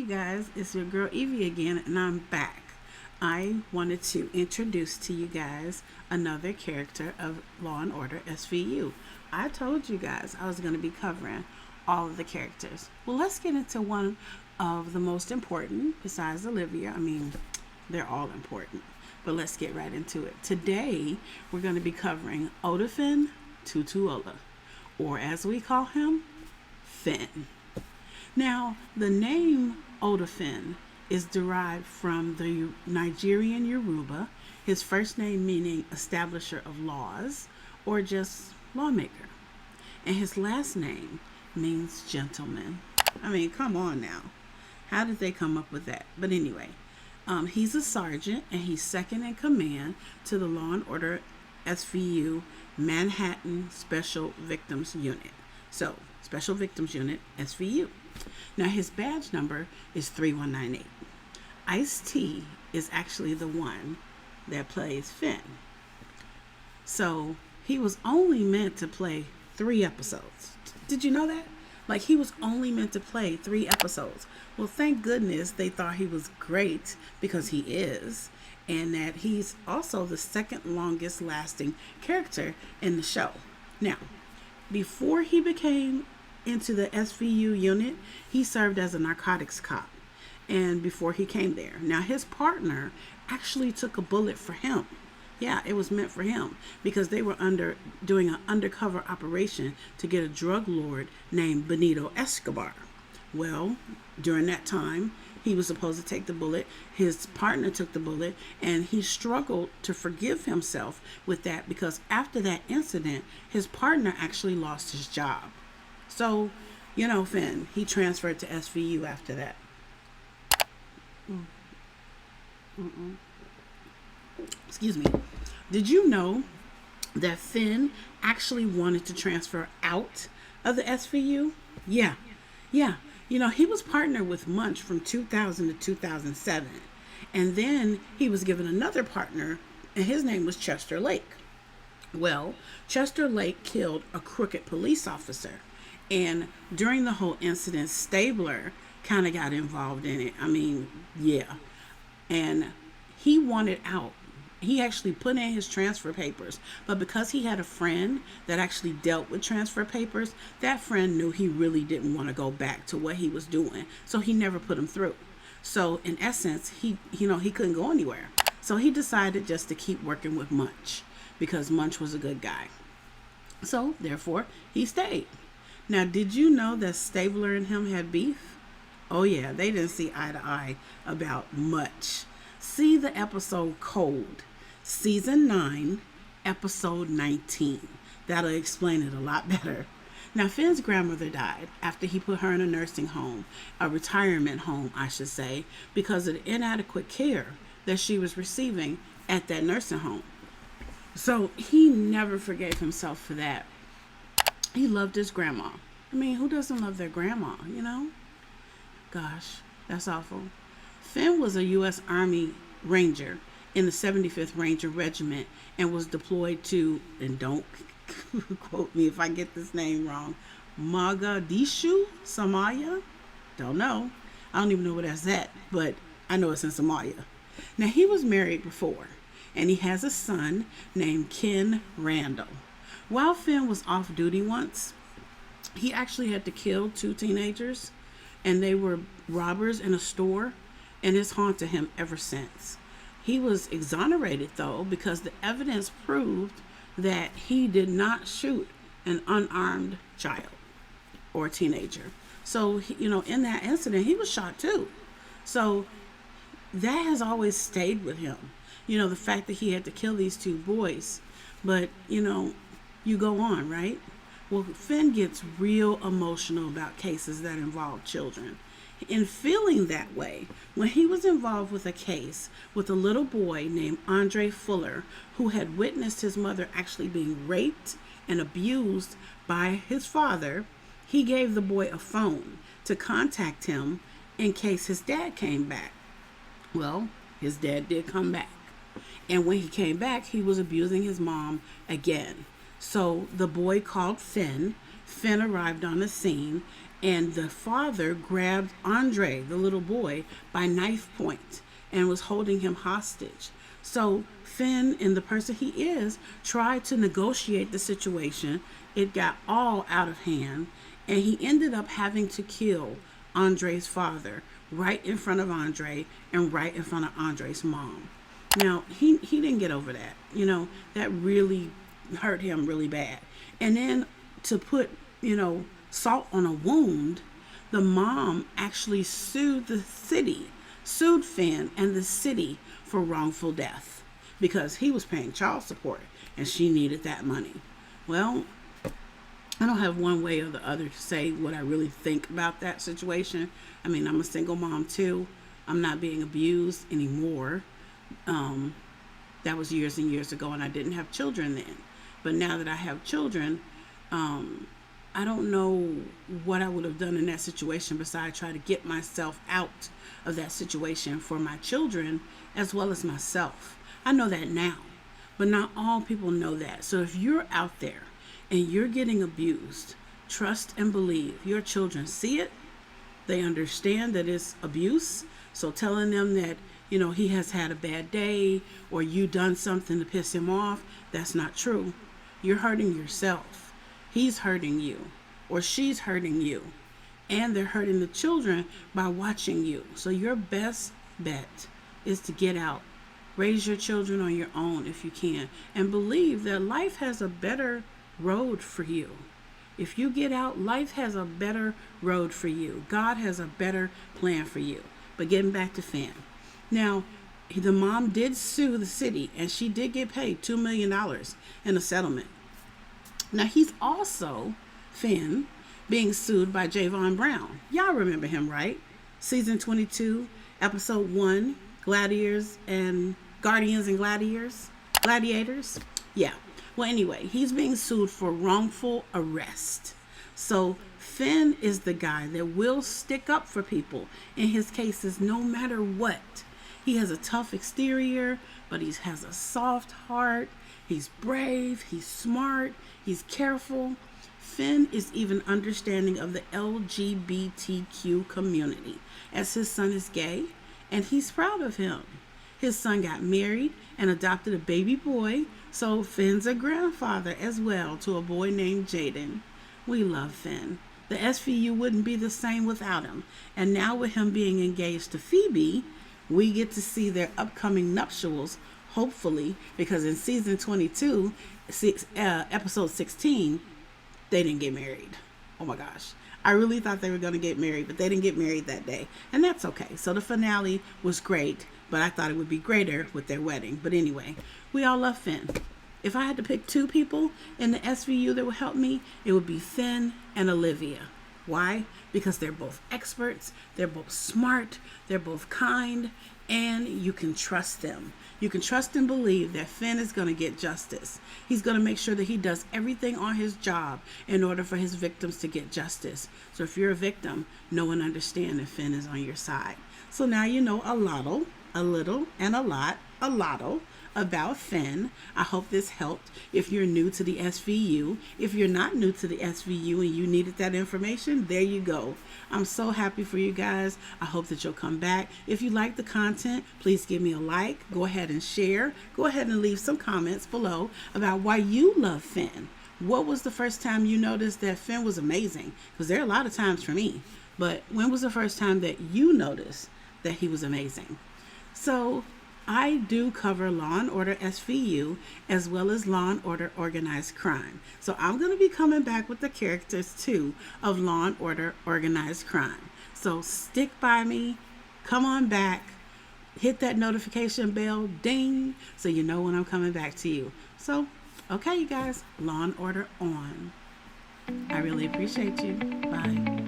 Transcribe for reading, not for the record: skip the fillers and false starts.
guys, it's your girl Evie again, and I'm back. I wanted to introduce to you guys another character of Law and Order SVU. I told you guys I was going to be covering all of the characters. Well, let's get into one of the most important, besides Olivia. I mean, they're all important, but let's get right into it. Today, we're going to be covering Odafin Tutuola, or as we call him, Finn. Now, the name Odafin is derived from the Nigerian Yoruba, his first name meaning establisher of laws or just lawmaker. And his last name means gentleman. I mean, come on now. How did they come up with that? But anyway, he's a sergeant and he's second in command to the Law and Order SVU Manhattan Special Victims Unit. So, Special Victims Unit SVU. Now his badge number is 3198. Ice-T is actually the one that plays Finn. So he was only meant to play 3 episodes. Did you know that? Like, he was only meant to play 3 episodes. Well, thank goodness they thought he was great, because he is, and that he's also the second longest lasting character in the show. Now, before he became into the SVU unit, he served as a narcotics cop, and before he came there. Now, his partner actually took a bullet for him. Yeah, it was meant for him, because they were doing an undercover operation to get a drug lord named Benito Escobar. Well, during that time, he was supposed to take the bullet. His partner took the bullet, and he struggled to forgive himself with that, because after that incident, his partner actually lost his job. So, Finn, he transferred to SVU after that. Excuse me. Did you know that Finn actually wanted to transfer out of the SVU? Yeah. He was partnered with Munch from 2000 to 2007. And then he was given another partner, and his name was Chester Lake. Well, Chester Lake killed a crooked police officer. And during the whole incident, Stabler kind of got involved in it. I mean, yeah. And he wanted out. He actually put in his transfer papers. But because he had a friend that actually dealt with transfer papers, that friend knew he really didn't want to go back to what he was doing. So he never put him through. So in essence, he couldn't go anywhere. So he decided just to keep working with Munch, because Munch was a good guy. So therefore, he stayed. Now, did you know that Stabler and him had beef? Oh yeah, they didn't see eye to eye about much. See the episode Cold, Season 9, Episode 19. That'll explain it a lot better. Now, Finn's grandmother died after he put her in a nursing home, a retirement home, I should say, because of the inadequate care that she was receiving at that nursing home. So he never forgave himself for that. He loved his grandma. I mean, who doesn't love their grandma, Gosh, that's awful. Finn was a U.S. Army Ranger in the 75th Ranger Regiment and was deployed to, and don't quote me if I get this name wrong, Mogadishu, Somalia? Don't know. I don't even know where that's at, but I know it's in Somalia. Now, he was married before, and he has a son named Ken Randall. While Finn was off duty once, he actually had to kill 2 teenagers, and they were robbers in a store, and it's haunted him ever since. He was exonerated, though, because the evidence proved that he did not shoot an unarmed child or teenager. So, in that incident, he was shot too. So that has always stayed with him. The fact that he had to kill these 2 boys. But, you go on, right? Well, Finn gets real emotional about cases that involve children. In feeling that way, when he was involved with a case with a little boy named Andre Fuller, who had witnessed his mother actually being raped and abused by his father, he gave the boy a phone to contact him in case his dad came back. Well, his dad did come back. And when he came back, he was abusing his mom again. So the boy called Finn. Finn arrived on the scene, and the father grabbed Andre, the little boy, by knife point and was holding him hostage. So Finn, and the person he is, tried to negotiate the situation. It got all out of hand, and he ended up having to kill Andre's father right in front of Andre and right in front of Andre's mom. Now, he didn't get over that. That really hurt him really bad. And then to put, salt on a wound, the mom actually sued Finn and the city for wrongful death because he was paying child support and she needed that money. Well, I don't have one way or the other to say what I really think about that situation. I mean, I'm a single mom too. I'm not being abused anymore. That was years and years ago, and I didn't have children then. But now that I have children, I don't know what I would have done in that situation besides try to get myself out of that situation for my children as well as myself. I know that now, but not all people know that. So if you're out there and you're getting abused, trust and believe your children see it. They understand that it's abuse. So telling them that, he has had a bad day or you done something to piss him off, that's not true. You're hurting yourself. He's hurting you or she's hurting you. And they're hurting the children by watching you. So your best bet is to get out. Raise your children on your own if you can. And believe that life has a better road for you. If you get out, life has a better road for you. God has a better plan for you. But getting back to Finn. Now, the mom did sue the city, and she did get paid $2 million in a settlement. Now, he's also, Finn, being sued by Javon Brown. Y'all remember him, right? Season 22, episode 1, Gladiators and Guardians and Gladiators. Yeah. Well, anyway, he's being sued for wrongful arrest. So Finn is the guy that will stick up for people in his cases no matter what. He has a tough exterior, but he has a soft heart. He's brave, he's smart, he's careful. Finn is even understanding of the LGBTQ community, as his son is gay, and he's proud of him. His son got married and adopted a baby boy, so Finn's a grandfather as well to a boy named Jaden. We love Finn. The SVU wouldn't be the same without him. And now with him being engaged to Phoebe, we get to see their upcoming nuptials, hopefully, because in season 22, episode 16, they didn't get married. Oh my gosh. I really thought they were going to get married, but they didn't get married that day. And that's okay. So the finale was great, but I thought it would be greater with their wedding. But anyway, we all love Finn. If I had to pick two people in the SVU that would help me, it would be Finn and Olivia. Why? Because they're both experts, they're both smart, they're both kind, and you can trust them. You can trust and believe that Finn is going to get justice. He's going to make sure that he does everything on his job in order for his victims to get justice. So if you're a victim, know and understand that Finn is on your side. So now you know a little, and a lot about Finn. I hope this helped. If you're new to the SVU, if you're not new to the SVU and you needed that information, there you go. I'm so happy for you guys. I hope that you'll come back. If you like the content, please give me a like. Go ahead and share. Go ahead and leave some comments below about why you love Finn. What was the first time you noticed that Finn was amazing? Because there are a lot of times for me. But when was the first time that you noticed that he was amazing? So I do cover Law and Order SVU as well as Law and Order Organized Crime. So I'm going to be coming back with the characters too of Law and Order Organized Crime. So stick by me, come on back, hit that notification bell, ding, so you know when I'm coming back to you. So, okay, you guys, Law and Order on. I really appreciate you. Bye.